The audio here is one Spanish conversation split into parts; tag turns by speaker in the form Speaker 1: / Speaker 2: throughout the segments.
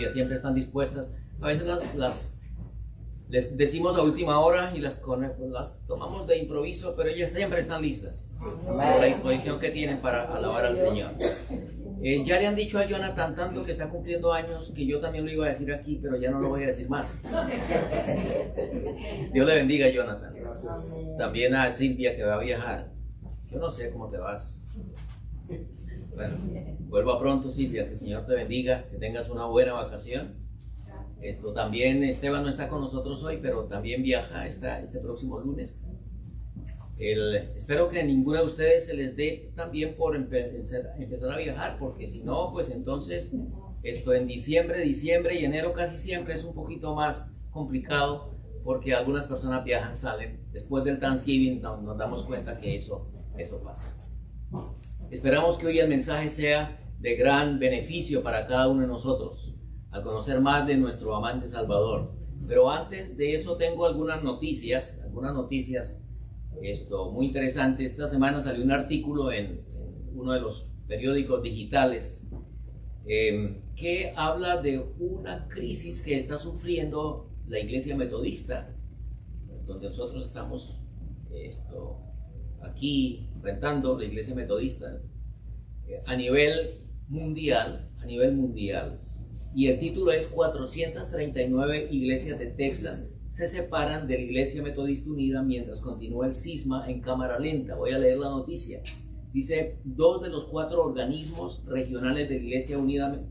Speaker 1: que siempre están dispuestas. A veces les decimos a última hora y las tomamos de improviso, pero ellas siempre están listas por la disposición que tienen para alabar al Señor. Ya le han dicho a Jonathan tanto que está cumpliendo años que yo también lo iba a decir aquí, pero ya no lo voy a decir más. Dios le bendiga, Jonathan. También a Silvia, que va a viajar. Yo no sé cómo te vas. Bueno, vuelva pronto, Silvia, que el Señor te bendiga, que tengas una buena vacación. También Esteban no está con nosotros hoy, pero también viaja este próximo lunes. Espero que a ninguna de ustedes se les dé también por empezar a viajar, porque si no, pues entonces en diciembre y enero casi siempre es un poquito más complicado, porque algunas personas viajan, salen. Después del Thanksgiving nos damos cuenta que eso pasa. Esperamos que hoy el mensaje sea de gran beneficio para cada uno de nosotros, al conocer más de nuestro amante Salvador. Pero antes de eso tengo algunas noticias muy interesante. Esta semana salió un artículo en uno de los periódicos digitales que habla de una crisis que está sufriendo la Iglesia Metodista, donde nosotros estamos aquí rentando la Iglesia Metodista a nivel mundial, y el título es 439 iglesias de Texas se separan de la Iglesia Metodista Unida mientras continúa el cisma en cámara lenta. Voy a leer la noticia. Dice: 2 de los 4 organismos regionales de la Iglesia Unida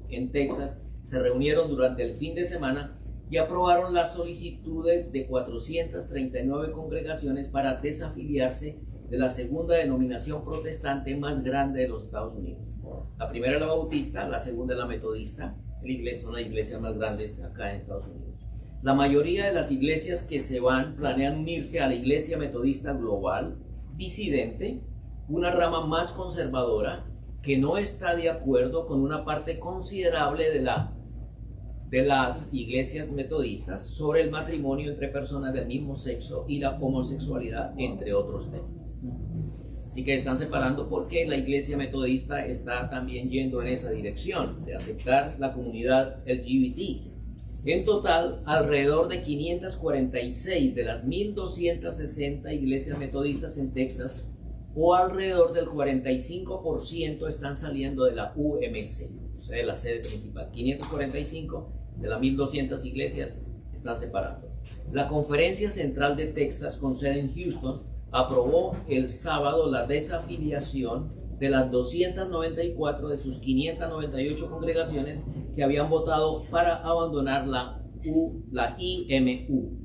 Speaker 1: en Texas se reunieron durante el fin de semana y aprobaron las solicitudes de 439 congregaciones para desafiliarse de la segunda denominación protestante más grande de los Estados Unidos. La primera es la Bautista, la segunda es la Metodista. Son las iglesias más grandes acá en Estados Unidos. La mayoría de las iglesias que se van planean unirse a la Iglesia Metodista Global, disidente, una rama más conservadora que no está de acuerdo con una parte considerable de las iglesias metodistas sobre el matrimonio entre personas del mismo sexo y la homosexualidad, entre otros temas. Así que están separando porque la Iglesia Metodista está también yendo en esa dirección de aceptar la comunidad LGBT. En total, alrededor de 546 de las 1.260 iglesias metodistas en Texas, o alrededor del 45%, están saliendo de la UMC, o sea, de la sede principal. 545 de las 1.200 iglesias están separando. La Conferencia Central de Texas, con sede en Houston, aprobó el sábado la desafiliación de las 294 de sus 598 congregaciones que habían votado para abandonar la IMU.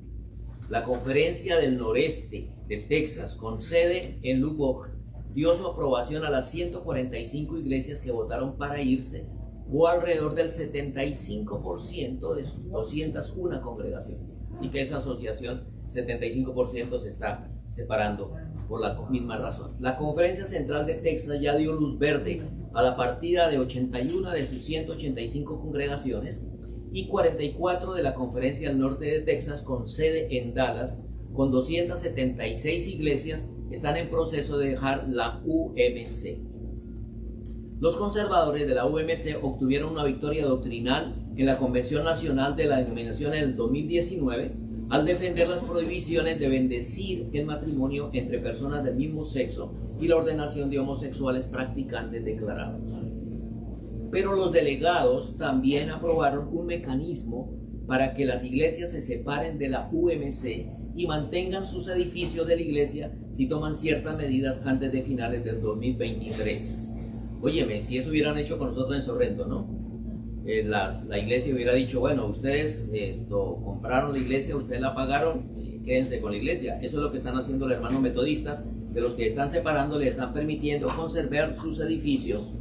Speaker 1: La Conferencia del Noreste de Texas, con sede en Lubbock, dio su aprobación a las 145 iglesias que votaron para irse, o alrededor del 75% de sus 201 congregaciones. Así que esa asociación, 75%, se está separando por la misma razón. La Conferencia Central de Texas ya dio luz verde a la partida de 81 de sus 185 congregaciones y 44 de la Conferencia del Norte de Texas, con sede en Dallas, con 276 iglesias, están en proceso de dejar la UMC. Los conservadores de la UMC obtuvieron una victoria doctrinal en la Convención Nacional de la Denominación en el 2019 al defender las prohibiciones de bendecir el matrimonio entre personas del mismo sexo y la ordenación de homosexuales practicantes declarados. Pero los delegados también aprobaron un mecanismo para que las iglesias se separen de la UMC y mantengan sus edificios de la iglesia si toman ciertas medidas antes de finales del 2023. Óyeme, si eso hubieran hecho con nosotros en Sorrento, ¿no? La iglesia hubiera dicho: bueno, ustedes compraron la iglesia, ustedes la pagaron, quédense con la iglesia. Eso es lo que están haciendo los hermanos metodistas, de los que están separando, les están permitiendo conservar sus edificios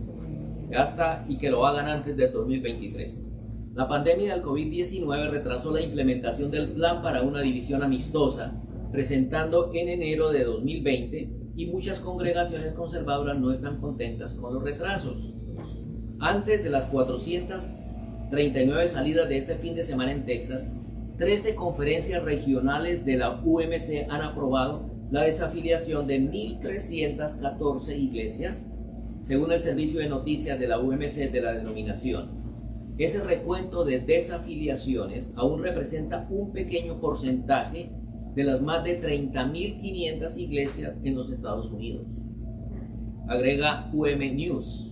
Speaker 1: y que lo hagan antes del 2023. La pandemia del COVID-19 retrasó la implementación del plan para una división amistosa, presentando en enero de 2020, y muchas congregaciones conservadoras no están contentas con los retrasos. Antes de las 439 salidas de este fin de semana en Texas, 13 conferencias regionales de la UMC han aprobado la desafiliación de 1.314 iglesias, según el servicio de noticias de la UMC de la denominación. ese recuento de desafiliaciones aún representa un pequeño porcentaje de las más de 30.500 iglesias en los Estados Unidos. Agrega UM News,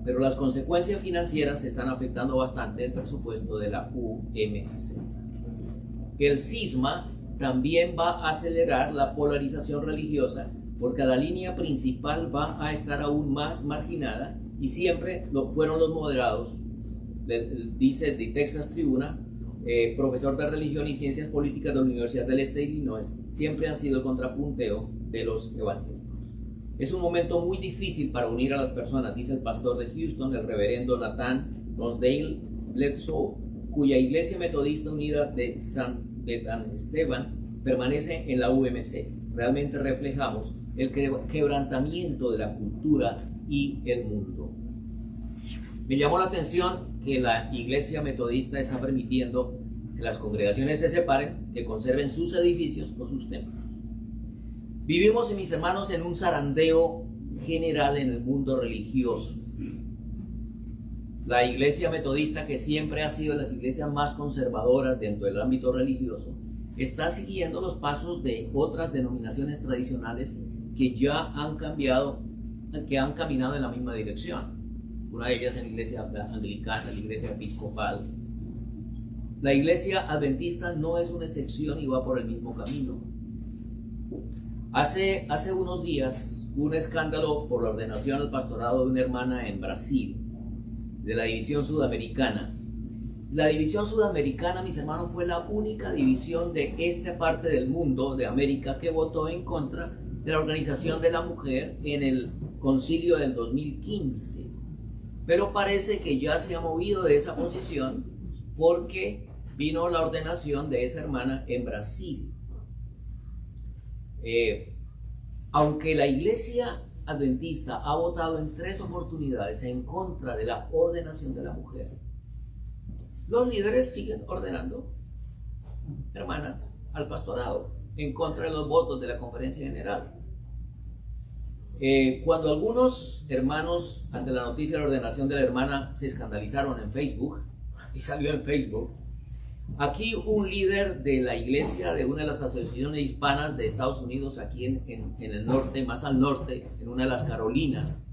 Speaker 1: pero las consecuencias financieras están afectando bastante el presupuesto de la UMC. El cisma también va a acelerar la polarización religiosa porque la línea principal va a estar aún más marginada y siempre fueron los moderados, dice The Texas Tribune, profesor de religión y ciencias políticas de la Universidad del Este de Illinois, siempre han sido el contrapunteo de los evangélicos. Es un momento muy difícil para unir a las personas, dice el pastor de Houston, el reverendo Nathan Lonsdale Bledsoe, cuya iglesia metodista unida de San Esteban permanece en la UMC. Realmente reflejamos el quebrantamiento de la cultura y el mundo. Me llamó la atención que la iglesia metodista está permitiendo que las congregaciones se separen, que conserven sus edificios o sus templos. Vivimos, mis hermanos, en un zarandeo general en el mundo religioso. La iglesia metodista, que siempre ha sido de las iglesias más conservadoras dentro del ámbito religioso, está siguiendo los pasos de otras denominaciones tradicionales que ya han cambiado, que han caminado en la misma dirección. Una de ellas es la iglesia anglicana, la iglesia episcopal. La iglesia adventista no es una excepción y va por el mismo camino. Hace unos días hubo un escándalo por la ordenación al pastorado de una hermana en Brasil, de la división sudamericana. La división sudamericana, mis hermanos, fue la única división de esta parte del mundo, de América, que votó en contra de la organización de la mujer en el concilio del 2015. Pero parece que ya se ha movido de esa posición porque vino la ordenación de esa hermana en Brasil. Aunque la iglesia adventista ha votado en 3 oportunidades en contra de la ordenación de la mujer, los líderes siguen ordenando hermanas al pastorado en contra de los votos de la conferencia general. Cuando algunos hermanos, ante la noticia de la ordenación de la hermana, se escandalizaron en Facebook, y salió en Facebook, aquí un líder de la iglesia de una de las asociaciones hispanas de Estados Unidos, aquí en el norte, más al norte, en una de las Carolinas,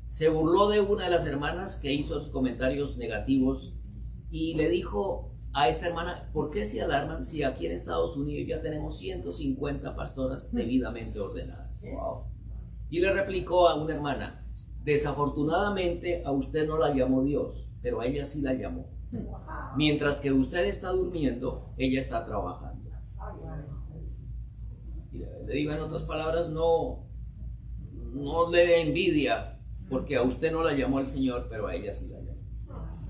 Speaker 1: se burló de una de las hermanas que hizo los comentarios negativos y le dijo a esta hermana: ¿por qué se alarman si aquí en Estados Unidos ya tenemos 150 pastoras debidamente ordenadas? Wow. Y le replicó a una hermana: desafortunadamente a usted no la llamó Dios, pero a ella sí la llamó. Mientras que usted está durmiendo, ella está trabajando. Y le digo en otras palabras, no le dé envidia, porque a usted no la llamó el Señor, pero a ella sí la llamó.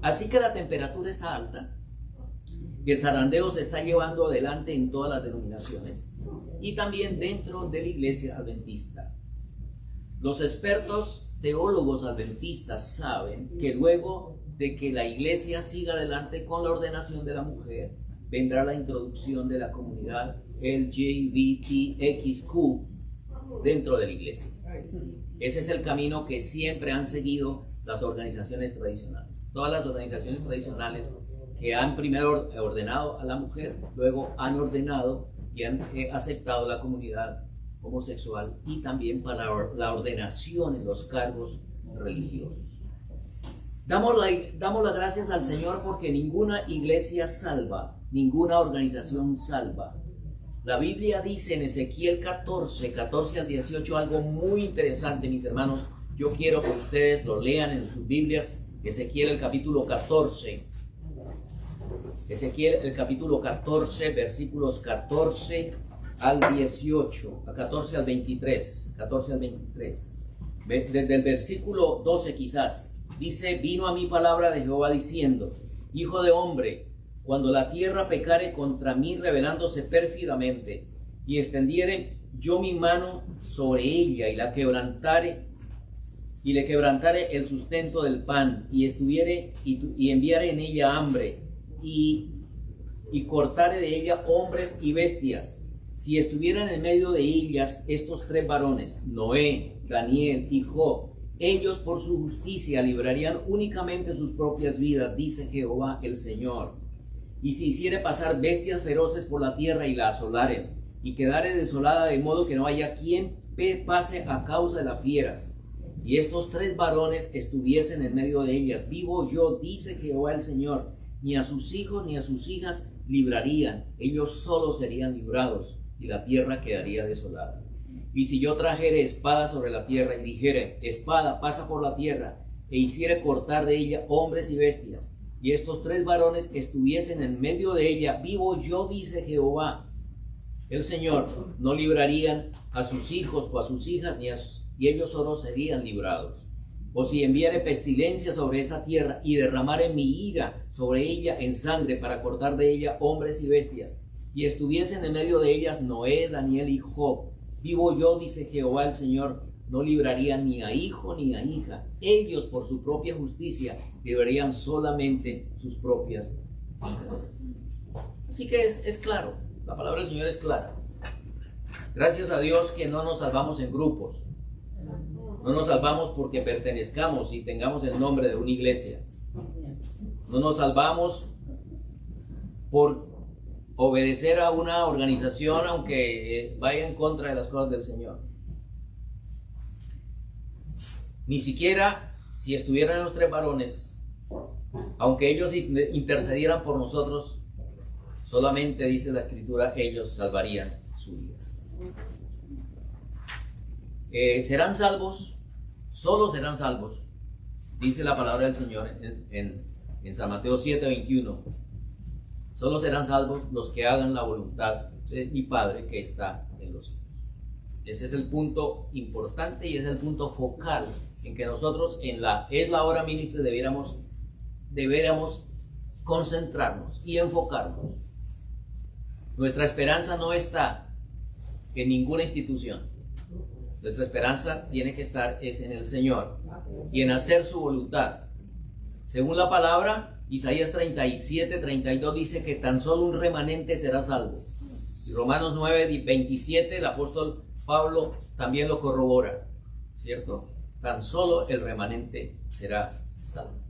Speaker 1: Así que la temperatura está alta y el zarandeo se está llevando adelante en todas las denominaciones y también dentro de la iglesia adventista. Los expertos teólogos adventistas saben que luego de que la iglesia siga adelante con la ordenación de la mujer, vendrá la introducción de la comunidad LGBTQIA+ dentro de la iglesia. Ese es el camino que siempre han seguido las organizaciones tradicionales. Todas las organizaciones tradicionales que han primero ordenado a la mujer, luego han ordenado y han aceptado la comunidad homosexual y también para la ordenación en los cargos religiosos. Damos las gracias al Señor porque ninguna iglesia salva, ninguna organización salva. La Biblia dice en Ezequiel 14 al 18 algo muy interesante, mis hermanos. Yo quiero que ustedes lo lean en sus Biblias. Ezequiel el capítulo 14. Ezequiel el capítulo 14, versículos 14 al 18, a 14 al 23, 14 al 23. Desde el versículo 12 quizás. Dice: vino a mí palabra de Jehová diciendo: hijo de hombre, cuando la tierra pecare contra mí rebelándose pérfidamente, y extendiere yo mi mano sobre ella y la quebrantare, y le quebrantare el sustento del pan, y estuviere y enviare en ella hambre, y cortare de ella hombres y bestias, si estuvieran en medio de ellas estos 3 varones, Noé, Daniel y Job, ellos por su justicia librarían únicamente sus propias vidas, dice Jehová el Señor. Y si hiciere pasar bestias feroces por la tierra y la asolaren, y quedare desolada de modo que no haya quien pase a causa de las fieras, y estos 3 varones estuviesen en medio de ellas, vivo yo, dice Jehová el Señor, ni a sus hijos ni a sus hijas librarían, ellos solos serían librados, y la tierra quedaría desolada. Y si yo trajere espada sobre la tierra, y dijere, espada pasa por la tierra, e hiciere cortar de ella hombres y bestias, y estos 3 varones estuviesen en medio de ella, vivo yo, dice Jehová el Señor, no librarían a sus hijos o a sus hijas, y ellos solo serían librados. O si enviare pestilencia sobre esa tierra y derramare mi ira sobre ella en sangre para cortar de ella hombres y bestias, y estuviesen en medio de ellas Noé, Daniel y Job, vivo yo, dice Jehová el Señor, no librarían ni a hijo ni a hija. Ellos por su propia justicia librarían solamente sus propias vidas. Así que es claro, la palabra del Señor es clara. Gracias a Dios que no nos salvamos en grupos. No nos salvamos porque pertenezcamos y tengamos el nombre de una iglesia. No nos salvamos por obedecer a una organización aunque vaya en contra de las cosas del Señor. Ni siquiera si estuvieran los 3 varones, aunque ellos intercedieran por nosotros, solamente dice la Escritura, ellos salvarían su vida. Serán salvos, solo serán salvos, dice la palabra del Señor en San Mateo 7:21. Solo serán salvos los que hagan la voluntad de mi Padre que está en los cielos. Ese es el punto importante y es el punto focal en que nosotros es la hora ministra deberíamos concentrarnos y enfocarnos. Nuestra esperanza no está en ninguna institución. Nuestra esperanza tiene que estar en el Señor y en hacer su voluntad. Según la palabra, Isaías 37:32 dice que tan solo un remanente será salvo. Y Romanos 9:27, el apóstol Pablo también lo corrobora, ¿cierto? Tan solo el remanente será salvo.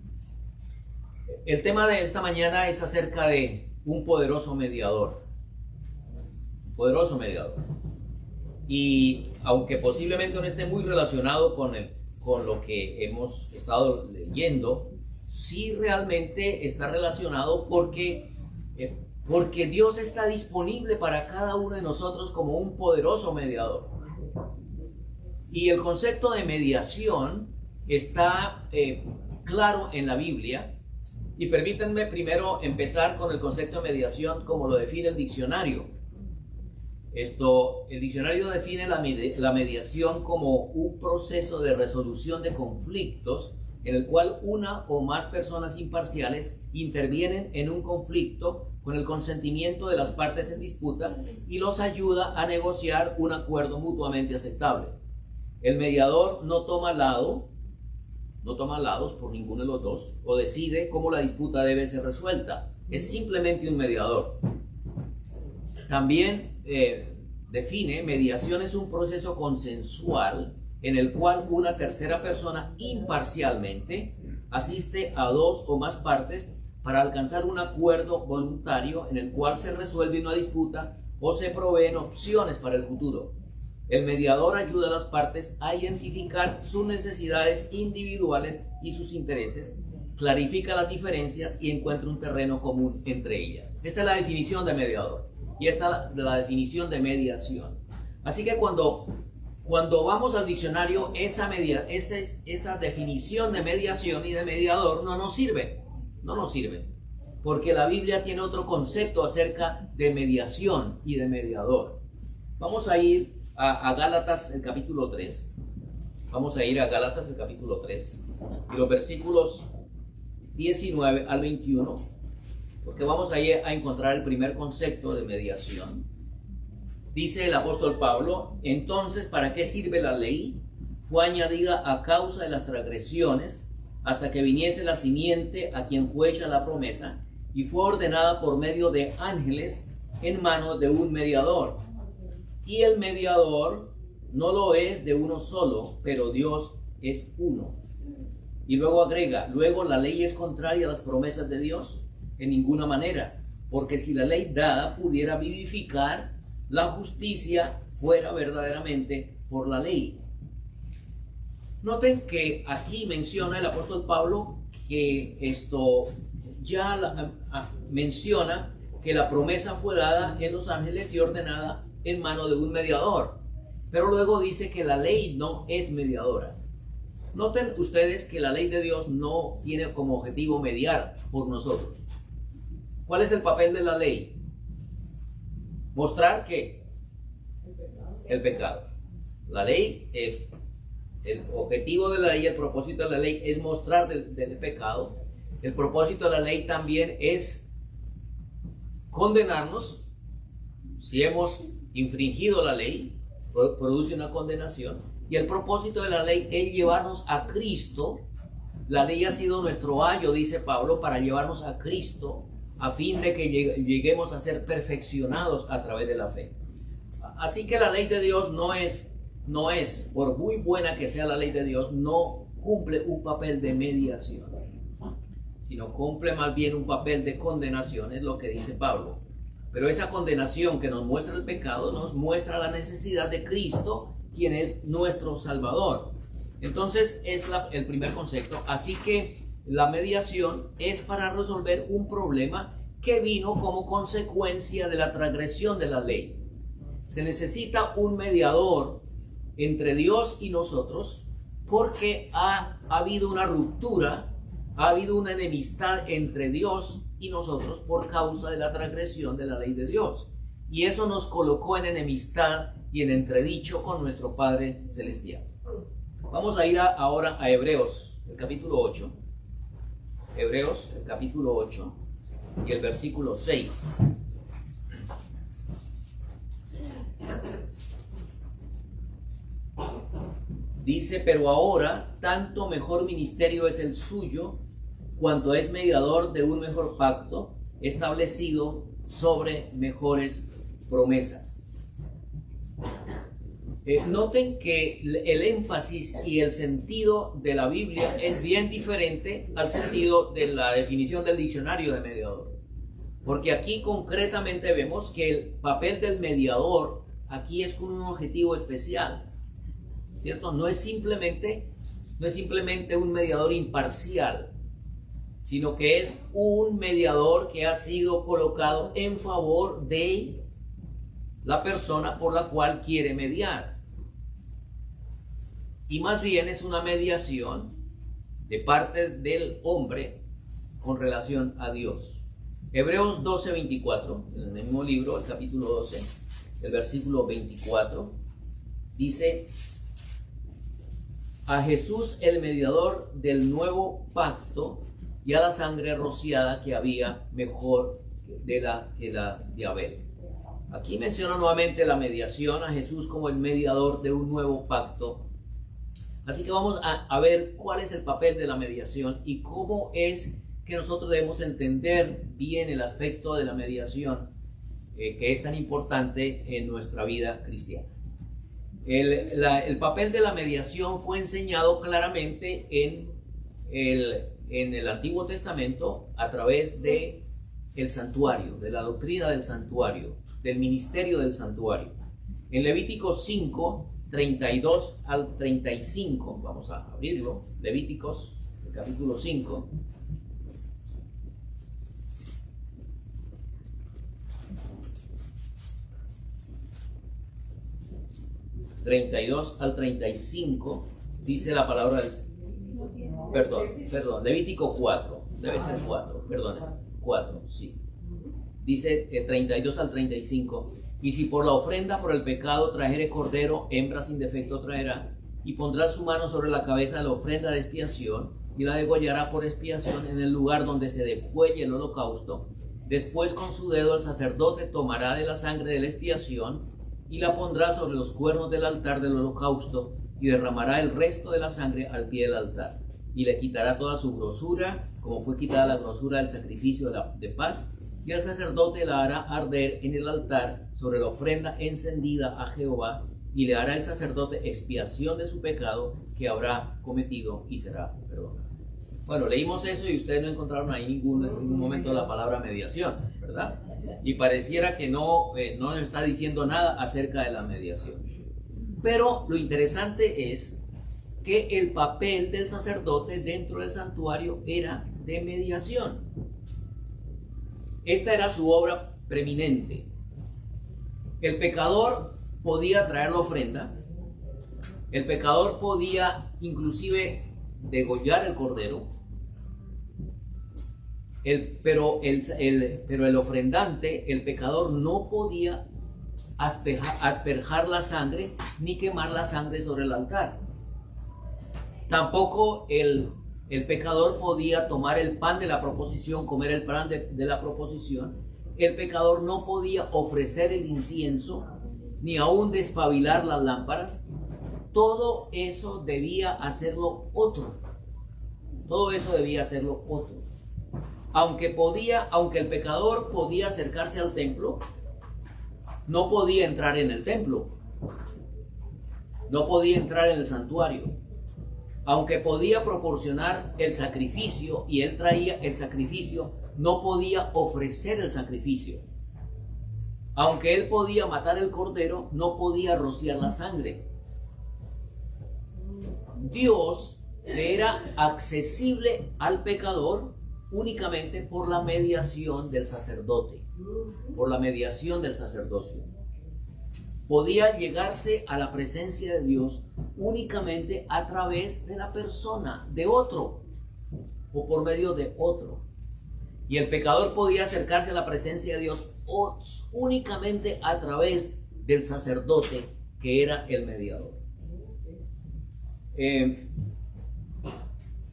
Speaker 1: El tema de esta mañana es acerca de un poderoso mediador. Un poderoso mediador. Y aunque posiblemente no esté muy relacionado con lo que hemos estado leyendo, sí realmente está relacionado porque Dios está disponible para cada uno de nosotros como un poderoso mediador. Y el concepto de mediación está claro en la Biblia. Y permítanme primero empezar con el concepto de mediación como lo define el diccionario. El diccionario define la mediación como un proceso de resolución de conflictos en el cual una o más personas imparciales intervienen en un conflicto con el consentimiento de las partes en disputa y los ayuda a negociar un acuerdo mutuamente aceptable. El mediador no toma lados por ninguno de los dos o decide cómo la disputa debe ser resuelta. Es simplemente un mediador. También define, mediación es un proceso consensual en el cual una tercera persona imparcialmente asiste a 2 o más partes para alcanzar un acuerdo voluntario en el cual se resuelve una disputa o se proveen opciones para el futuro. El mediador ayuda a las partes a identificar sus necesidades individuales y sus intereses, clarifica las diferencias y encuentra un terreno común entre ellas. Esta es la definición de mediador. Y esta es la definición de mediación. Así que cuando vamos al diccionario, esa definición de mediación y de mediador no nos sirve. Porque la Biblia tiene otro concepto acerca de mediación y de mediador. Vamos a ir a Gálatas, el capítulo 3. Vamos a ir a Gálatas, el capítulo 3. Y los versículos 19 al 21. Porque vamos a ir a encontrar el primer concepto de mediación. Dice el apóstol Pablo: entonces, ¿para qué sirve la ley? Fue añadida a causa de las transgresiones, hasta que viniese la simiente a quien fue hecha la promesa, y fue ordenada por medio de ángeles en manos de un mediador. Y el mediador no lo es de uno solo, pero Dios es uno. Y luego agrega, luego la ley es contraria a las promesas de Dios, en ninguna manera, porque si la ley dada pudiera vivificar, la justicia fuera verdaderamente por la ley. Noten que aquí menciona el apóstol Pablo que menciona que la promesa fue dada en los ángeles y ordenada en mano de un mediador, pero luego dice que la ley no es mediadora. Noten ustedes que la ley de Dios no tiene como objetivo mediar por nosotros. ¿Cuál es el papel de la ley? Mostrar que el pecado. La ley es el objetivo de la ley, el propósito de la ley es mostrar del pecado. El propósito de la ley también es condenarnos. Si hemos infringido la ley, produce una condenación. Y el propósito de la ley es llevarnos a Cristo. La ley ha sido nuestro ayo, dice Pablo, para llevarnos a Cristo, a fin de que lleguemos a ser perfeccionados a través de la fe. Así que la ley de Dios no es, por muy buena que sea la ley de Dios, no cumple un papel de mediación, sino cumple más bien un papel de condenación, es lo que dice Pablo. Pero esa condenación que nos muestra el pecado nos muestra la necesidad de Cristo, quien es nuestro Salvador. Entonces es el primer concepto. Así que la mediación es para resolver un problema que vino como consecuencia de la transgresión de la ley. Se necesita un mediador entre Dios y nosotros porque ha habido una ruptura, ha habido una enemistad entre Dios y nosotros por causa de la transgresión de la ley de Dios. Y eso nos colocó en enemistad y en entredicho con nuestro Padre Celestial. Vamos a ir ahora a Hebreos, el capítulo 8. Hebreos, el capítulo 8 y el versículo 6. Dice, pero ahora tanto mejor ministerio es el suyo, cuanto es mediador de un mejor pacto, establecido sobre mejores promesas. Noten que el énfasis y el sentido de la Biblia es bien diferente al sentido de la definición del diccionario de mediador. Porque aquí concretamente vemos que el papel del mediador aquí es con un objetivo especial, ¿cierto? No es simplemente un mediador imparcial, sino que es un mediador que ha sido colocado en favor de la persona por la cual quiere mediar. Y más bien es una mediación de parte del hombre con relación a Dios. Hebreos 12:24, en el mismo libro, el capítulo 12, el versículo 24, dice: a Jesús el mediador del nuevo pacto y a la sangre rociada que había mejor que la de Abel. Aquí menciona nuevamente la mediación, a Jesús como el mediador de un nuevo pacto. Así que vamos a ver cuál es el papel de la mediación y cómo es que nosotros debemos entender bien el aspecto de la mediación que es tan importante en nuestra vida cristiana. El papel de la mediación fue enseñado claramente en el Antiguo Testamento a través de el santuario, de la doctrina del santuario, del ministerio del santuario. En Levítico 5, 32 al 35, vamos a abrirlo, Levíticos, el capítulo 5. ...32 al 35... dice la palabra del... Perdón, Levítico 4, debe ser 4, perdón, 4, sí. Dice 32 al 35, y si por la ofrenda por el pecado trajere cordero, hembra sin defecto traerá, y pondrá su mano sobre la cabeza de la ofrenda de expiación, y la degollará por expiación en el lugar donde se degüelle el holocausto. Después con su dedo el sacerdote tomará de la sangre de la expiación, y la pondrá sobre los cuernos del altar del holocausto, y derramará el resto de la sangre al pie del altar, y le quitará toda su grosura, como fue quitada la grosura del sacrificio de paz, y el sacerdote la hará arder en el altar sobre la ofrenda encendida a Jehová, y le hará el sacerdote expiación de su pecado que habrá cometido y será perdonado. Bueno, leímos eso y ustedes no encontraron ahí en ningún momento la palabra mediación, ¿verdad? Y pareciera que no nos está diciendo nada acerca de la mediación. Pero lo interesante es que el papel del sacerdote dentro del santuario era de mediación. Esta era su obra preeminente. El pecador podía traer la ofrenda, el pecador podía inclusive degollar el cordero, pero el ofrendante, el pecador, no podía asperjar la sangre ni quemar la sangre sobre el altar. Tampoco el pecador podía tomar el pan de la proposición, comer el pan de la proposición. El pecador no podía ofrecer el incienso, ni aún despabilar las lámparas. Todo eso debía hacerlo otro. Todo eso debía hacerlo otro. Aunque el pecador podía acercarse al templo, no podía entrar en el templo. No podía entrar en el santuario. Aunque podía proporcionar el sacrificio y él traía el sacrificio, no podía ofrecer el sacrificio. Aunque él podía matar el cordero, no podía rociar la sangre. Dios le era accesible al pecador únicamente por la mediación del sacerdote, por la mediación del sacerdocio. Podía llegarse a la presencia de Dios únicamente a través de la persona de otro o por medio de otro. Y el pecador podía acercarse a la presencia de Dios únicamente a través del sacerdote, que era el mediador.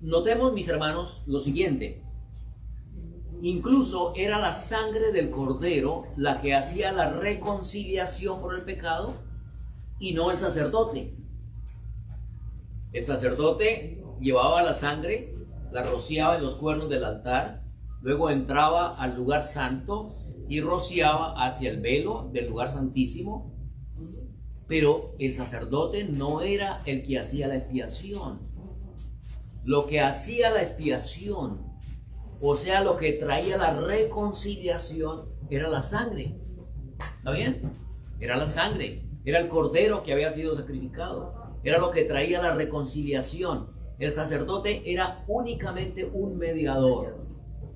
Speaker 1: Notemos, mis hermanos, lo siguiente. Incluso era la sangre del cordero la que hacía la reconciliación por el pecado y no el sacerdote. El sacerdote llevaba la sangre, la rociaba en los cuernos del altar, luego entraba al lugar santo y rociaba hacia el velo del lugar santísimo, pero el sacerdote no era el que hacía la expiación. Lo que hacía la expiación, o sea, lo que traía la reconciliación, era la sangre. ¿Está bien? Era la sangre, era el cordero que había sido sacrificado, era lo que traía la reconciliación. El sacerdote era únicamente un mediador.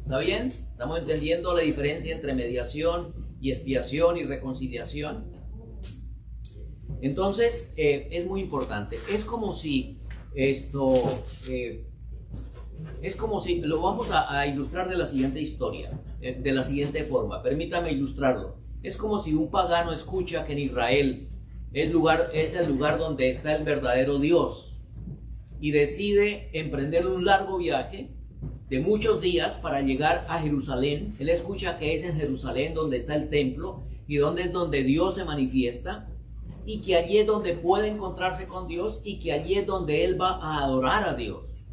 Speaker 1: ¿Está bien? ¿Estamos entendiendo la diferencia entre mediación y expiación y reconciliación? Entonces, es muy importante. Es como si lo vamos a ilustrar de la siguiente historia, de la siguiente forma. Permítame ilustrarlo. Es como si un pagano escucha que en Israel es el lugar donde está el verdadero Dios y decide emprender un largo viaje de muchos días para llegar a Jerusalén. Él escucha que es en Jerusalén donde está el templo y donde es donde Dios se manifiesta, y que allí es donde puede encontrarse con Dios y que allí es donde él va a adorar a Dios.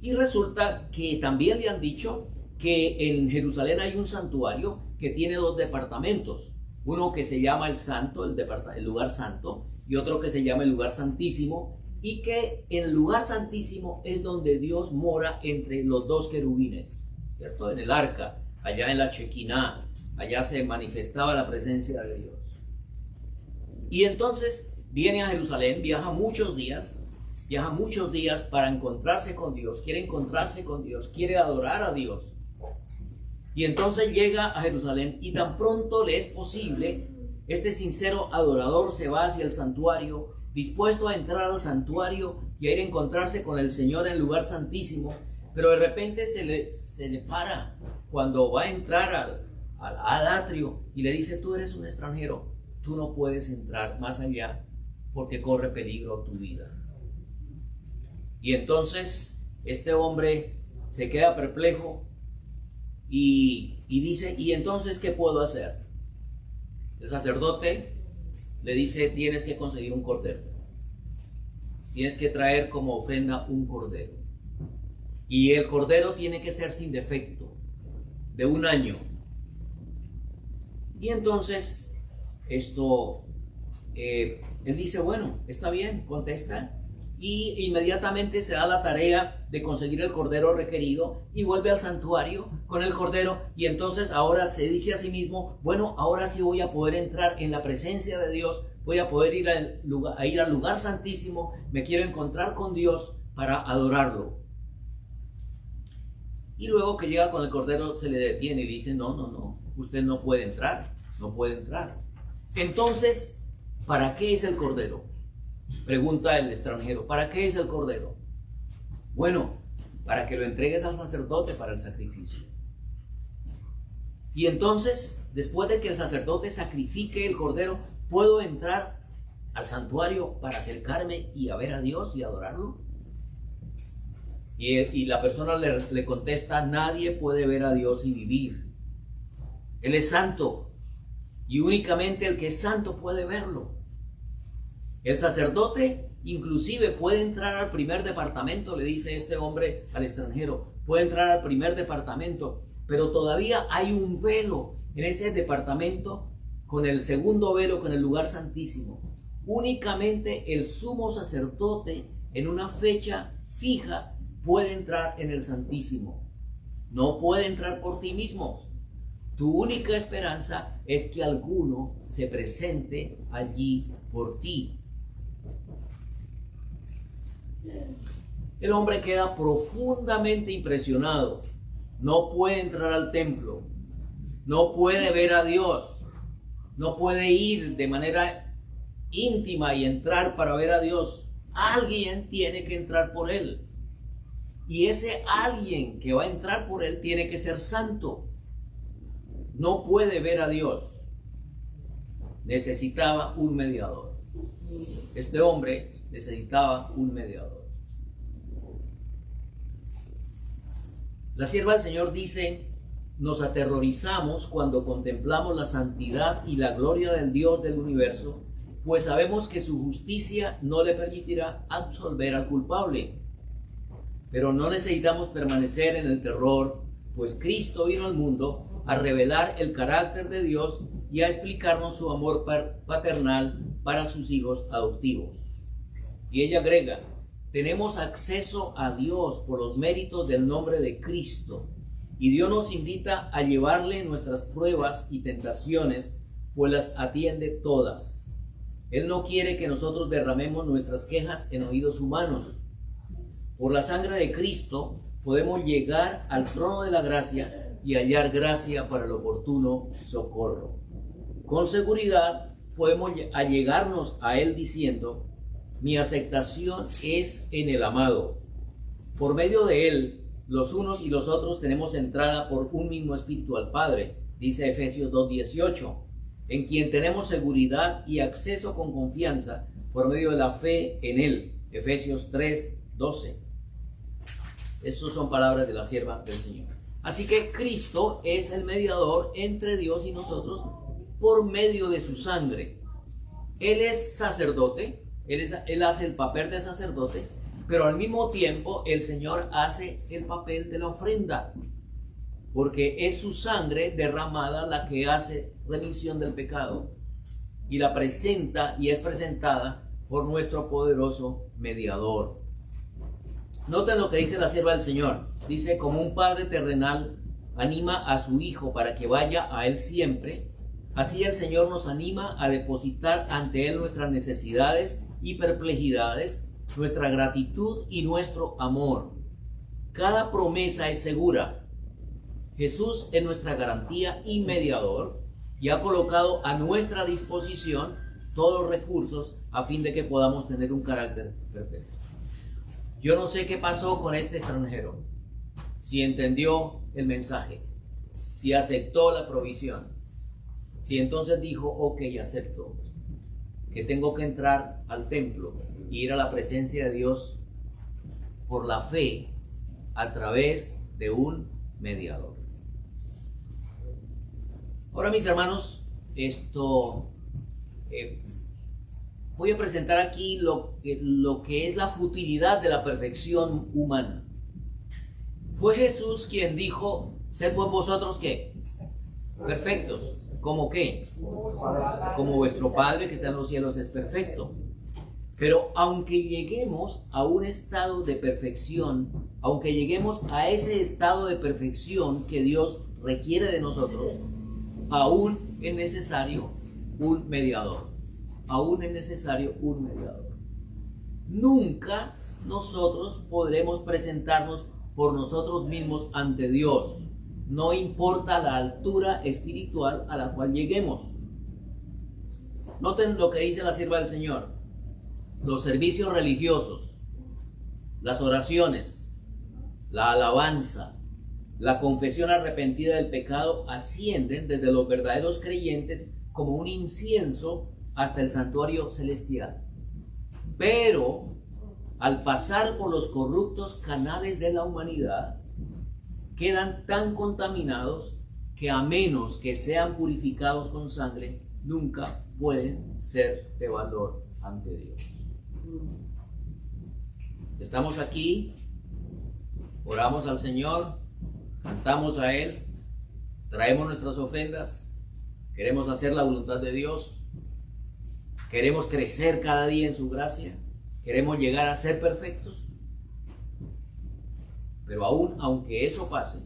Speaker 1: Y resulta que también le han dicho que en Jerusalén hay un santuario que tiene dos departamentos. Uno que se llama el Santo, el lugar santo, y otro que se llama el lugar santísimo, y que en el lugar santísimo es donde Dios mora entre los dos querubines, ¿cierto? En el arca, allá en la Shekinah, allá se manifestaba la presencia de Dios. Y entonces viene a Jerusalén, viaja muchos días para encontrarse con Dios, quiere adorar a Dios. Y entonces llega a Jerusalén y tan pronto le es posible, este sincero adorador se va hacia el santuario, dispuesto a entrar al santuario y a ir a encontrarse con el Señor en el lugar santísimo, pero de repente se le para cuando va a entrar al atrio y le dice: tú eres un extranjero, tú no puedes entrar más allá porque corre peligro tu vida. Y entonces este hombre se queda perplejo y dice: ¿y entonces qué puedo hacer? El sacerdote le dice: tienes que conseguir un cordero, tienes que traer como ofrenda un cordero, y el cordero tiene que ser sin defecto, de 1 año. Y entonces él dice, bueno, está bien, contesta, y inmediatamente se da la tarea de conseguir el cordero requerido y vuelve al santuario con el cordero, y entonces ahora se dice a sí mismo, bueno, ahora sí voy a poder entrar en la presencia de Dios, voy a poder ir al lugar santísimo, me quiero encontrar con Dios para adorarlo. Y luego que llega con el cordero se le detiene y dice, no, usted no puede entrar, no puede entrar. Entonces, ¿para qué es el cordero? Pregunta el extranjero, ¿para qué es el cordero? Bueno, para que lo entregues al sacerdote para el sacrificio. Y entonces, después de que el sacerdote sacrifique el cordero, ¿puedo entrar al santuario para acercarme y a ver a Dios y adorarlo? Y la persona le contesta, nadie puede ver a Dios y vivir. Él es santo y únicamente el que es santo puede verlo. El sacerdote inclusive puede entrar al primer departamento, le dice este hombre al extranjero, puede entrar al primer departamento, pero todavía hay un velo en ese departamento con el segundo velo, con el lugar santísimo. Únicamente el sumo sacerdote en una fecha fija puede entrar en el Santísimo. No puede entrar por ti mismo. Tu única esperanza es que alguno se presente allí por ti. El hombre queda profundamente impresionado. No puede entrar al templo. No puede ver a Dios. No puede ir de manera íntima y entrar para ver a Dios. Alguien tiene que entrar por él. Y ese alguien que va a entrar por él tiene que ser santo. No puede ver a Dios. Necesitaba un mediador. Este hombre necesitaba un mediador. La sierva del Señor dice, nos aterrorizamos cuando contemplamos la santidad y la gloria del Dios del universo, pues sabemos que su justicia no le permitirá absolver al culpable. Pero no necesitamos permanecer en el terror, pues Cristo vino al mundo a revelar el carácter de Dios y a explicarnos su amor paternal para sus hijos adoptivos. Y ella agrega, tenemos acceso a Dios por los méritos del nombre de Cristo, y Dios nos invita a llevarle nuestras pruebas y tentaciones, pues las atiende todas. Él no quiere que nosotros derramemos nuestras quejas en oídos humanos. Por la sangre de Cristo podemos llegar al trono de la gracia y hallar gracia para el oportuno socorro. Con seguridad podemos allegarnos a Él diciendo, mi aceptación es en el amado. Por medio de Él, los unos y los otros tenemos entrada por un mismo espíritu al Padre, dice Efesios 2:18, en quien tenemos seguridad y acceso con confianza por medio de la fe en Él, Efesios 3:12. Estas son palabras de la sierva del Señor. Así que Cristo es el mediador entre Dios y nosotros por medio de su sangre. Él es sacerdote, él hace el papel de sacerdote, pero al mismo tiempo el Señor hace el papel de la ofrenda, porque es su sangre derramada la que hace remisión del pecado y la presenta y es presentada por nuestro poderoso mediador. Noten lo que dice la sierva del Señor. Dice, como un padre terrenal anima a su hijo para que vaya a él siempre, así el Señor nos anima a depositar ante él nuestras necesidades y perplejidades, nuestra gratitud y nuestro amor. Cada promesa es segura. Jesús es nuestra garantía y mediador y ha colocado a nuestra disposición todos los recursos a fin de que podamos tener un carácter perfecto. Yo no sé qué pasó con este extranjero, si entendió el mensaje, si aceptó la provisión, si entonces dijo, ok, acepto, que tengo que entrar al templo e ir a la presencia de Dios por la fe a través de un mediador. Ahora, mis hermanos, voy a presentar aquí lo que es la futilidad de la perfección humana. Fue Jesús quien dijo, sed pues vosotros ¿qué? Perfectos, ¿Cómo qué? Como vuestro Padre que está en los cielos es perfecto. Pero aunque lleguemos a un estado de perfección, aunque lleguemos a ese estado de perfección que Dios requiere de nosotros, aún es necesario un mediador. Aún es necesario un mediador. Nunca nosotros podremos presentarnos por nosotros mismos ante Dios. No importa la altura espiritual a la cual lleguemos. Noten lo que dice la sierva del Señor. Los servicios religiosos, las oraciones, la alabanza, la confesión arrepentida del pecado ascienden desde los verdaderos creyentes como un incienso hasta el santuario celestial. Pero al pasar por los corruptos canales de la humanidad, quedan tan contaminados que a menos que sean purificados con sangre, nunca pueden ser de valor ante Dios. Estamos aquí, oramos al Señor, cantamos a Él, traemos nuestras ofrendas, queremos hacer la voluntad de Dios, queremos crecer cada día en su gracia, queremos llegar a ser perfectos. Pero aún aunque eso pase,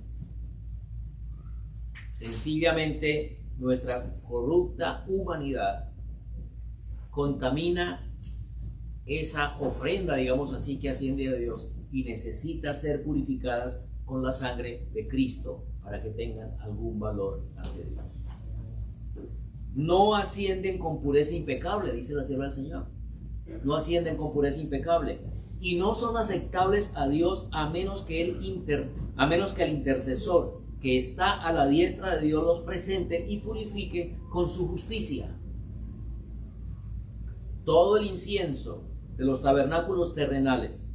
Speaker 1: sencillamente nuestra corrupta humanidad contamina esa ofrenda, digamos así, que asciende a Dios y necesita ser purificadas con la sangre de Cristo para que tengan algún valor ante Dios. No ascienden con pureza impecable, dice la sierva del Señor. No ascienden con pureza impecable. Y no son aceptables a Dios a menos que el intercesor que está a la diestra de Dios los presente y purifique con su justicia. Todo el incienso de los tabernáculos terrenales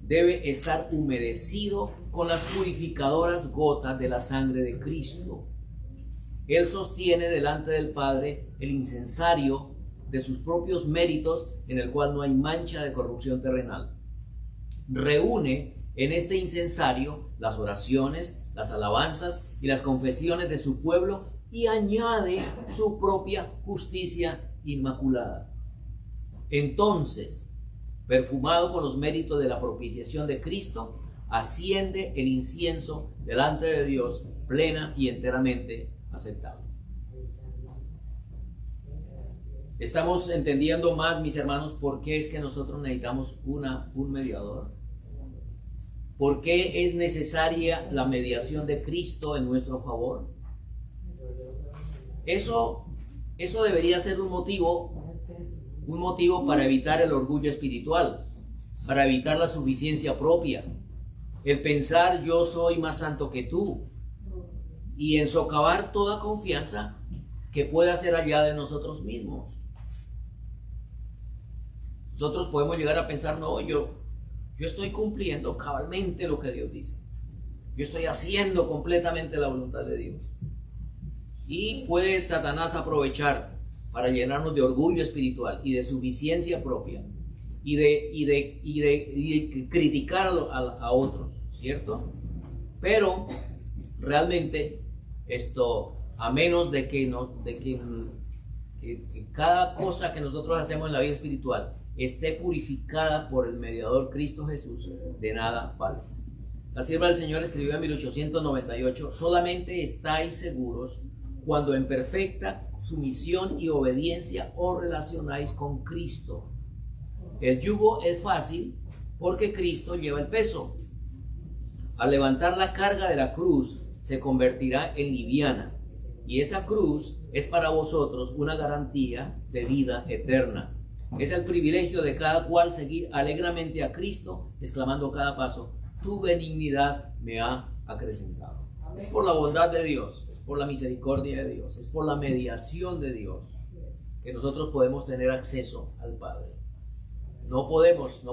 Speaker 1: debe estar humedecido con las purificadoras gotas de la sangre de Cristo. Él sostiene delante del Padre el incensario de sus propios méritos, en el cual no hay mancha de corrupción terrenal. Reúne en este incensario las oraciones, las alabanzas y las confesiones de su pueblo y añade su propia justicia inmaculada. Entonces, perfumado con los méritos de la propiciación de Cristo, asciende el incienso delante de Dios plena y enteramente aceptable. ¿Estamos entendiendo más, mis hermanos, por qué es que nosotros necesitamos un mediador? ¿Por qué es necesaria la mediación de Cristo en nuestro favor? Eso debería ser un motivo para evitar el orgullo espiritual, para evitar la suficiencia propia, el pensar yo soy más santo que tú, y en socavar toda confianza que pueda ser allá de nosotros mismos. Nosotros podemos llegar a pensar, no, yo estoy cumpliendo cabalmente lo que Dios dice. Yo estoy haciendo completamente la voluntad de Dios. Y puede Satanás aprovechar para llenarnos de orgullo espiritual y de suficiencia propia y de criticar a otros, ¿cierto? Pero realmente esto, a menos de que cada cosa que nosotros hacemos en la vida espiritual esté purificada por el mediador Cristo Jesús, de nada vale. La sierva del Señor escribió en 1898: solamente estáis seguros cuando en perfecta sumisión y obediencia os relacionáis con Cristo. El yugo es fácil porque Cristo lleva el peso. Al levantar la carga de la cruz se convertirá en liviana, y esa cruz es para vosotros una garantía de vida eterna. Es el privilegio de cada cual seguir alegremente a Cristo, exclamando cada paso: tu benignidad me ha acrecentado. Es por la bondad de Dios, es por la misericordia de Dios, es por la mediación de Dios que nosotros podemos tener acceso al Padre. No podemos,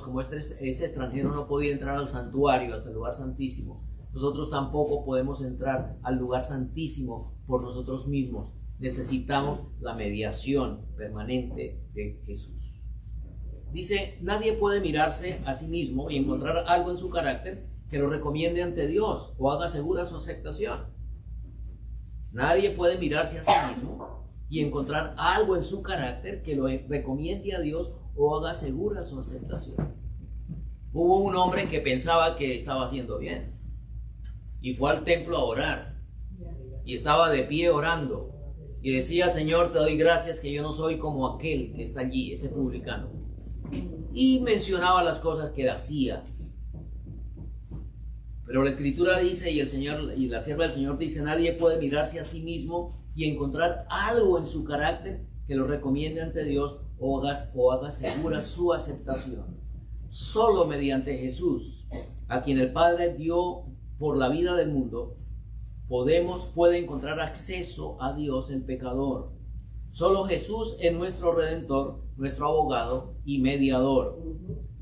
Speaker 1: como ese extranjero no podía entrar al santuario, hasta el lugar santísimo. Nosotros tampoco podemos entrar al lugar santísimo por nosotros mismos. Necesitamos la mediación permanente de Jesús. Dice, nadie puede mirarse a sí mismo y encontrar algo en su carácter que lo recomiende ante Dios o haga segura su aceptación. Nadie puede mirarse a sí mismo y encontrar algo en su carácter que lo recomiende a Dios o haga segura su aceptación. Hubo un hombre que pensaba que estaba haciendo bien y fue al templo a orar y estaba de pie orando y decía: Señor, te doy gracias que yo no soy como aquel que está allí, ese publicano, y mencionaba las cosas que hacía. Pero la Escritura dice, y el Señor y la sierva del Señor dice: nadie puede mirarse a sí mismo y encontrar algo en su carácter que lo recomiende ante Dios o haga segura su aceptación. Solo mediante Jesús, a quien el Padre dio por la vida del mundo, puede encontrar acceso a Dios el pecador. Solo Jesús es nuestro Redentor, nuestro abogado y mediador.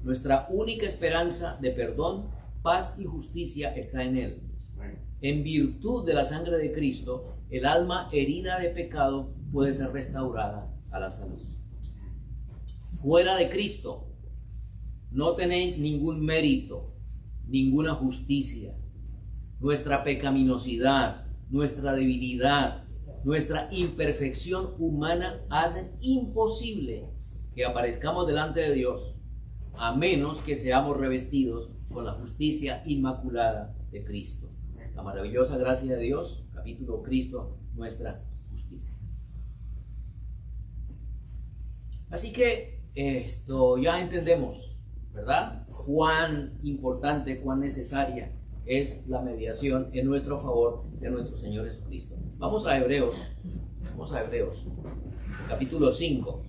Speaker 1: Nuestra única esperanza de perdón, paz y justicia está en Él. En virtud de la sangre de Cristo, el alma herida de pecado puede ser restaurada a la salud. Fuera de Cristo no tenéis ningún mérito, ninguna justicia. Nuestra pecaminosidad, nuestra debilidad, nuestra imperfección humana hacen imposible que aparezcamos delante de Dios, a menos que seamos revestidos con la justicia inmaculada de Cristo. La maravillosa gracia de Dios, capítulo Cristo, nuestra justicia. Así que esto ya entendemos, ¿verdad? Cuán importante, cuán necesaria es la mediación en nuestro favor de nuestro Señor Jesucristo. Vamos a Hebreos, capítulo 5.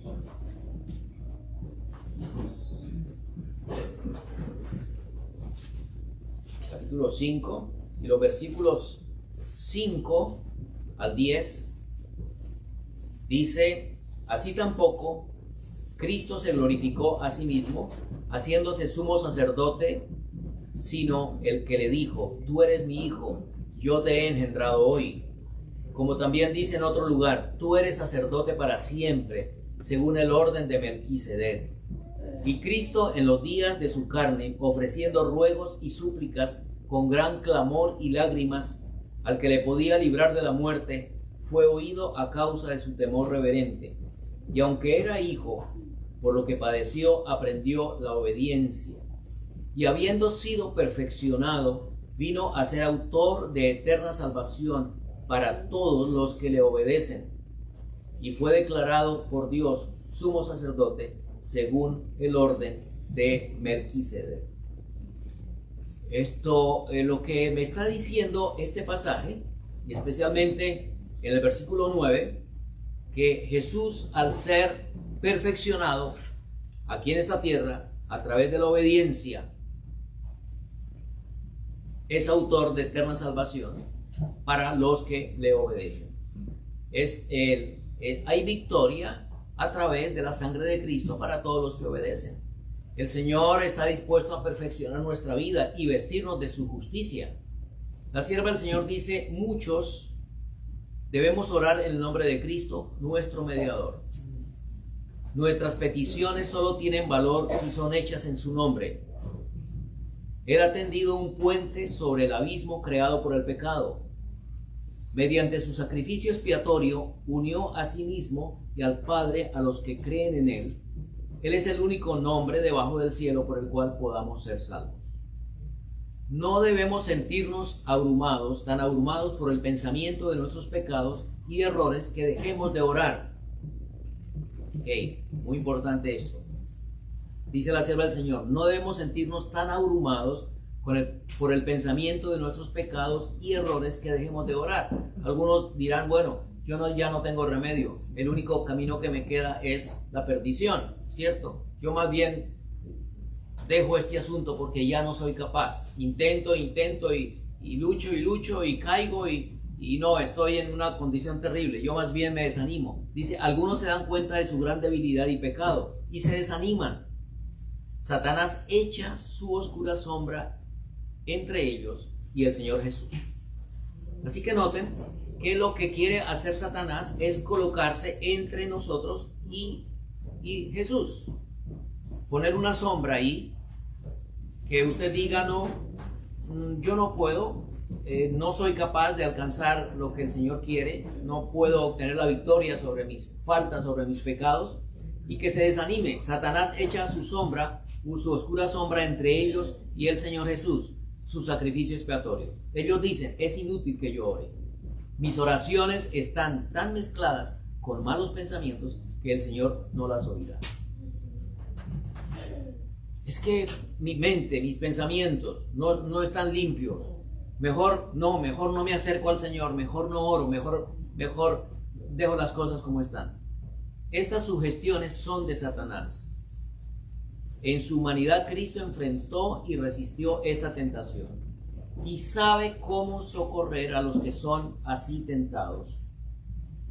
Speaker 1: Capítulo 5 y los versículos 5 al 10 dice: así tampoco Cristo se glorificó a sí mismo, haciéndose sumo sacerdote, sino el que le dijo: tú eres mi hijo, yo te he engendrado hoy. Como también dice en otro lugar: tú eres sacerdote para siempre, según el orden de Melquisedec. Y Cristo, en los días de su carne, ofreciendo ruegos y súplicas con gran clamor y lágrimas al que le podía librar de la muerte, fue oído a causa de su temor reverente. Y aunque era hijo, por lo que padeció, aprendió la obediencia. Y habiendo sido perfeccionado, vino a ser autor de eterna salvación para todos los que le obedecen. Y fue declarado por Dios sumo sacerdote según el orden de Melquisedec. Esto es lo que me está diciendo este pasaje, y especialmente en el versículo 9, que Jesús, al ser perfeccionado aquí en esta tierra a través de la obediencia, es autor de eterna salvación para los que le obedecen. Hay victoria a través de la sangre de Cristo para todos los que obedecen. El Señor está dispuesto a perfeccionar nuestra vida y vestirnos de su justicia. La sierva del Señor dice: muchos debemos orar en el nombre de Cristo, nuestro mediador. Nuestras peticiones solo tienen valor si son hechas en su nombre. Él ha tendido un puente sobre el abismo creado por el pecado. Mediante su sacrificio expiatorio, unió a sí mismo y al Padre a los que creen en Él. Él es el único nombre debajo del cielo por el cual podamos ser salvos. No debemos sentirnos abrumados, tan abrumados por el pensamiento de nuestros pecados y errores, que dejemos de orar. Muy importante esto. Dice la sierva del Señor: no debemos sentirnos tan abrumados por el pensamiento de nuestros pecados y errores, que dejemos de orar. Algunos dirán: bueno, ya no tengo remedio, el único camino que me queda es la perdición, ¿cierto? Yo más bien dejo este asunto porque ya no soy capaz. Intento y lucho y caigo y no, estoy en una condición terrible. Yo más bien me desanimo. Dice: algunos se dan cuenta de su gran debilidad y pecado y se desaniman. Satanás echa su oscura sombra entre ellos y el Señor Jesús. Así que noten que lo que quiere hacer Satanás es colocarse entre nosotros y Jesús. Poner una sombra ahí, que usted diga: no, yo no puedo, no soy capaz de alcanzar lo que el Señor quiere, no puedo obtener la victoria sobre mis faltas, sobre mis pecados, y que se desanime. Satanás echa su sombra, su oscura sombra entre ellos y el Señor Jesús, su sacrificio expiatorio. Ellos dicen, es inútil que yo ore. Mis oraciones están tan mezcladas con malos pensamientos que el Señor no las oirá. Es que mi mente, mis pensamientos no están limpios. Mejor no me acerco al Señor, mejor no oro, mejor dejo las cosas como están. Estas sugestiones son de Satanás. En su humanidad Cristo enfrentó y resistió esta tentación y sabe cómo socorrer a los que son así tentados.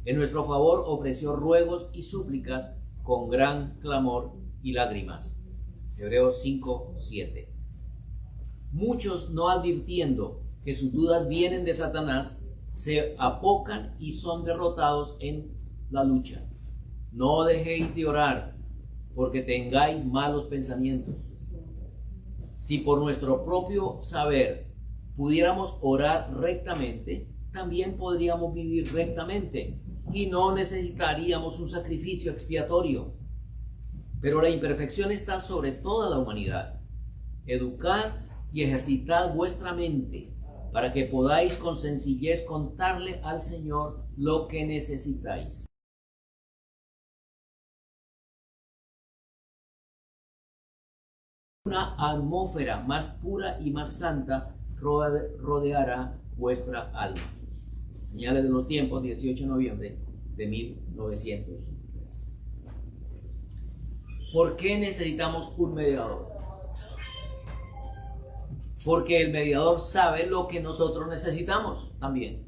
Speaker 1: En nuestro favor ofreció ruegos y súplicas con gran clamor y lágrimas. Hebreos 5:7. Muchos, no advirtiendo que sus dudas vienen de Satanás, se apocan y son derrotados en la lucha. No dejéis de orar, porque tengáis malos pensamientos. Si por nuestro propio saber pudiéramos orar rectamente, también podríamos vivir rectamente y no necesitaríamos un sacrificio expiatorio. Pero la imperfección está sobre toda la humanidad. Educad y ejercitad vuestra mente para que podáis con sencillez contarle al Señor lo que necesitáis. Una atmósfera más pura y más santa rodeará vuestra alma. Señales de los tiempos, 18 de noviembre de 1903. ¿Por qué necesitamos un mediador? Porque el mediador sabe lo que nosotros necesitamos también.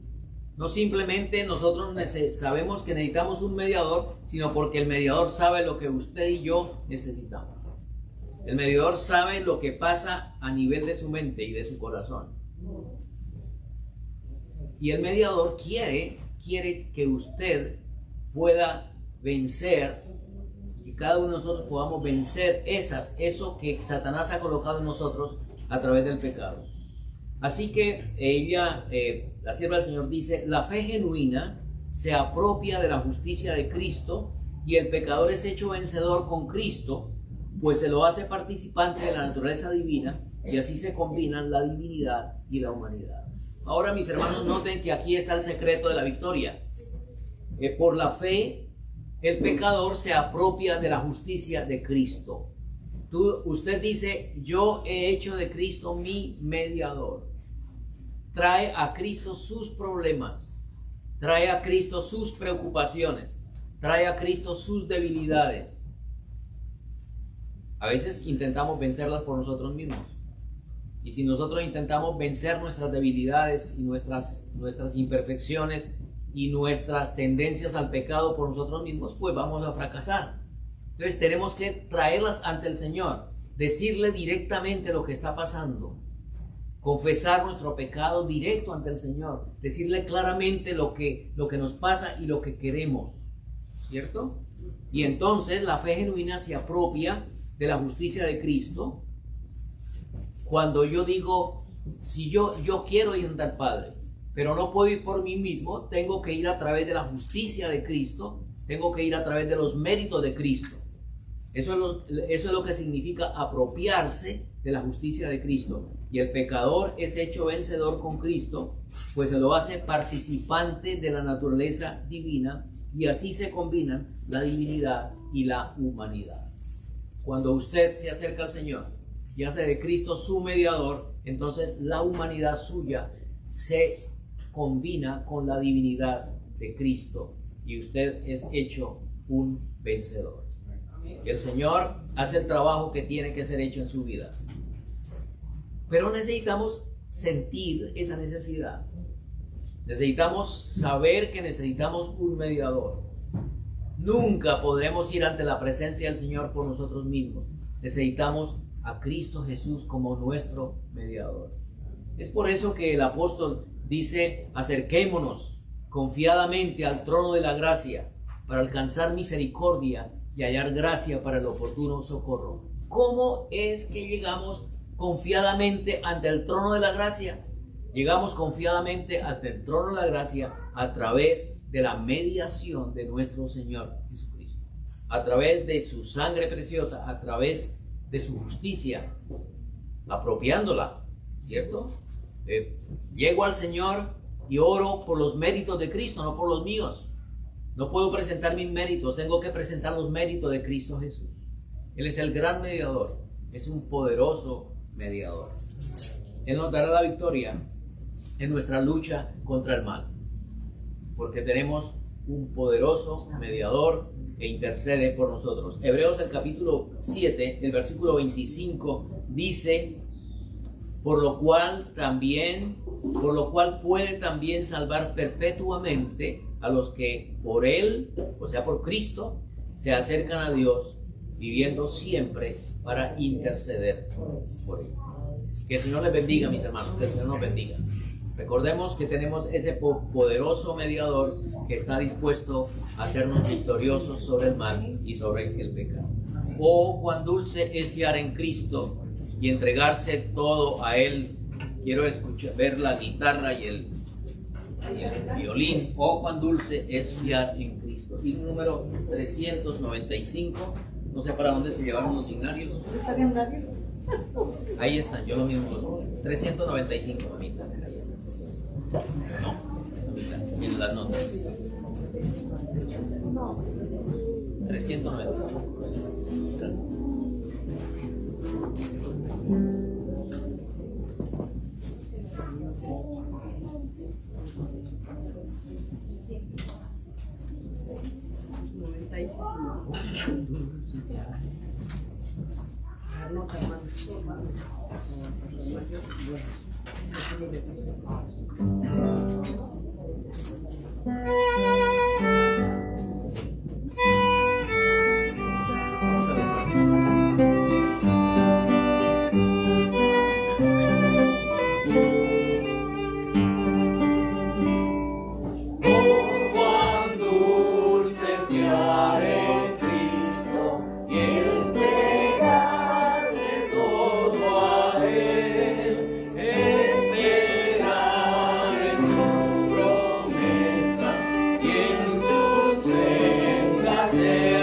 Speaker 1: No simplemente nosotros sabemos que necesitamos un mediador, sino porque el mediador sabe lo que usted y yo necesitamos. El mediador sabe lo que pasa a nivel de su mente y de su corazón. Y el mediador quiere que usted pueda vencer, y cada uno de nosotros podamos vencer eso que Satanás ha colocado en nosotros a través del pecado. Así que ella, la sierva del Señor, dice: la fe genuina se apropia de la justicia de Cristo y el pecador es hecho vencedor con Cristo, pues se lo hace participante de la naturaleza divina, y así se combinan la divinidad y la humanidad. Ahora, mis hermanos, noten que aquí está el secreto de la victoria. Por la fe, el pecador se apropia de la justicia de Cristo. Usted dice: yo he hecho de Cristo mi mediador. Trae a Cristo sus problemas, trae a Cristo sus preocupaciones, trae a Cristo sus debilidades. A veces intentamos vencerlas por nosotros mismos. Y si nosotros intentamos vencer nuestras debilidades y nuestras imperfecciones y nuestras tendencias al pecado por nosotros mismos, pues vamos a fracasar. Entonces tenemos que traerlas ante el Señor, decirle directamente lo que está pasando, confesar nuestro pecado directo ante el Señor, decirle claramente lo que nos pasa y lo que queremos, ¿cierto? Y entonces la fe genuina se apropia de la justicia de Cristo. Cuando yo digo, si yo quiero ir al Padre, pero no puedo ir por mí mismo, tengo que ir a través de la justicia de Cristo, tengo que ir a través de los méritos de Cristo. Eso es lo que significa apropiarse de la justicia de Cristo. Y el pecador es hecho vencedor con Cristo, pues se lo hace participante de la naturaleza divina, y así se combinan la divinidad y la humanidad. Cuando usted se acerca al Señor y hace de Cristo su mediador, entonces la humanidad suya se combina con la divinidad de Cristo y usted es hecho un vencedor. Y el Señor hace el trabajo que tiene que ser hecho en su vida. Pero necesitamos sentir esa necesidad. Necesitamos saber que necesitamos un mediador. Nunca podremos ir ante la presencia del Señor por nosotros mismos. Necesitamos a Cristo Jesús como nuestro mediador. Es por eso que el apóstol dice: acerquémonos confiadamente al trono de la gracia para alcanzar misericordia y hallar gracia para el oportuno socorro. ¿Cómo es que llegamos confiadamente ante el trono de la gracia? Llegamos confiadamente ante el trono de la gracia a través de la mediación de nuestro Señor Jesucristo, a través de su sangre preciosa, a través de su justicia, apropiándola, ¿cierto? Llego al Señor y oro por los méritos de Cristo, no por los míos. No puedo presentar mis méritos, tengo que presentar los méritos de Cristo Jesús. Él es el gran mediador, es un poderoso mediador. Él nos dará la victoria en nuestra lucha contra el mal, porque tenemos un poderoso mediador que intercede por nosotros. Hebreos, el capítulo 7, el versículo 25, dice: por lo cual puede también salvar perpetuamente a los que por él, o sea por Cristo, se acercan a Dios, viviendo siempre para interceder por él. Que el Señor les bendiga, mis hermanos, que el Señor nos bendiga. Recordemos que tenemos ese poderoso mediador que está dispuesto a hacernos victoriosos sobre el mal y sobre el pecado. Oh, cuán dulce es fiar en Cristo y entregarse todo a Él. Quiero ver la guitarra y el violín. Oh, cuán dulce es fiar en Cristo. Y número 395. No sé para dónde se llevaron los signarios. Ahí están, yo lo mismo. 395, mamita. Ahí están. No, miren las notas. 395. Gracias.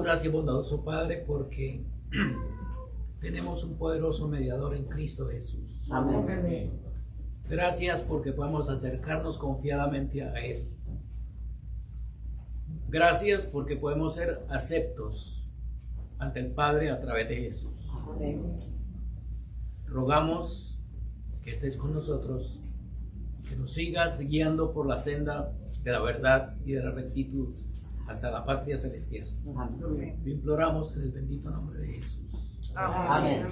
Speaker 1: Gracias, bondadoso Padre, porque tenemos un poderoso mediador en Cristo Jesús. Amén. Gracias porque podemos acercarnos confiadamente a Él. Gracias porque podemos ser aceptos ante el Padre a través de Jesús. Amén. Rogamos que estés con nosotros, que nos sigas guiando por la senda de la verdad y de la rectitud. hasta la patria celestial.
Speaker 2: Amén.
Speaker 1: Lo imploramos en el bendito nombre de Jesús.
Speaker 2: Amén.